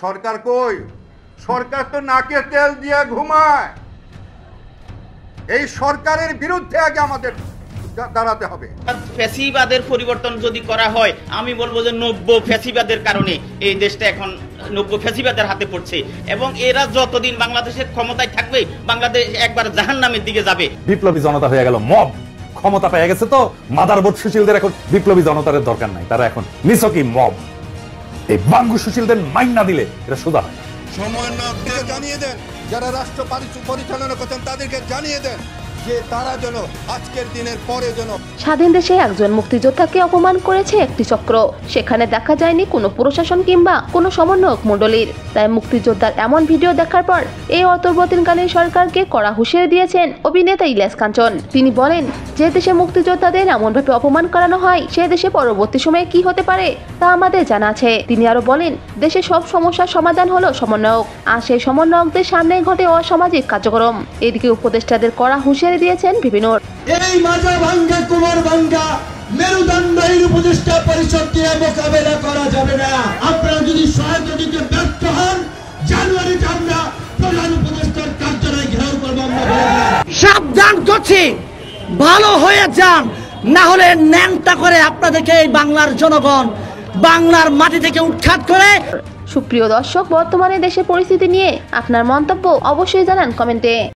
সরকার কই? সরকার তো নাকে তেল দিয়ে ঘুমায়। এই সরকারের বিরুদ্ধে আগে আমাদের দাঁড়াতে হবে। ফ্যাসিবাদের পরিবর্তন যদি করা হয়, আমি বলবো যে 90 ফ্যাসিবাদের কারণে এই দেশটা এখন 90 ফ্যাসিবাদের হাতে পড়ছে, এবং এরা যতদিন বাংলাদেশের ক্ষমতায় থাকবে বাংলাদেশ একবার জাহান্নামের দিকে যাবে। বিপ্লবী জনতা হয়ে গেল মব, ক্ষমতা পেয়ে গেছে তো মাদারবোর্ড সুশীলদের এখন বিপ্লবী জনতার দরকার নাই, তারা এখন নিছকই মব। এই বাঙ্গু সুশীলদের মাইন না দিলে এটা সোজা হয়। সমন্বয়কদের জানিয়ে দেন, যারা রাষ্ট্র পরিচালনা করছেন তাদেরকে জানিয়ে দেন যে তারা যেন আজকের দিনের পরে যেন। স্বাধীন দেশে একজন মুক্তিযোদ্ধাকে অপমান করেছে একটি চক্র, সেখানে দেখা যায়নি কোনো প্রশাসন কিংবা কোনো সমন্বয়ক মণ্ডলীর। তাই মুক্তিযোদ্ধার এমন ভিডিও দেখার পর এই অন্তর্বর্তীকালীন সরকারকে কড়া হুঁশিয়ারি দিয়েছেন অভিনেতা ইলিয়াস কাঞ্চন। তিনি বলেন, যে দেশে মুক্তিযোদ্ধাদের এমনভাবে অপমান করানো হয় সে দেশে পরবর্তী সময়ে কি হতে পারে তা আমাদের জানা আছে। তিনি আরো বলেন, দেশে সব সমস্যার সমাধান হলো সমন্বয়ক, আর সেই সমন্বয়কদের সামনে ঘটে অসামাজিক কার্যক্রম। এদিকে উপদেষ্টাদের কড়া হুঁশিয়ারি দিয়েছেন বিভিন্ন। এই মাজা ভাঙ্গা কুমার ভাঙ্গা মেরুদণ্ডহীন উপদেষ্টা পরিষদ দিয়ে মোকাবেলা করা যাবে না। আপনারা যদি সহায়তা দিতে ব্যর্থ হন, জানুয়ারিতে আমরা প্রধান উপদেষ্টার কার্যালয় ঘেরাও করবো। সাবধান করছি, ভালো হয়ে যান, না হলে ন্যাংটা করে আপনাদেরকে এই বাংলার জনগণ বাংলার মাটি থেকে উৎখাত করে। সুপ্রিয় দর্শক, বর্তমানে দেশের পরিস্থিতি নিয়ে আপনার মন্তব্য অবশ্যই জানান কমেন্টে।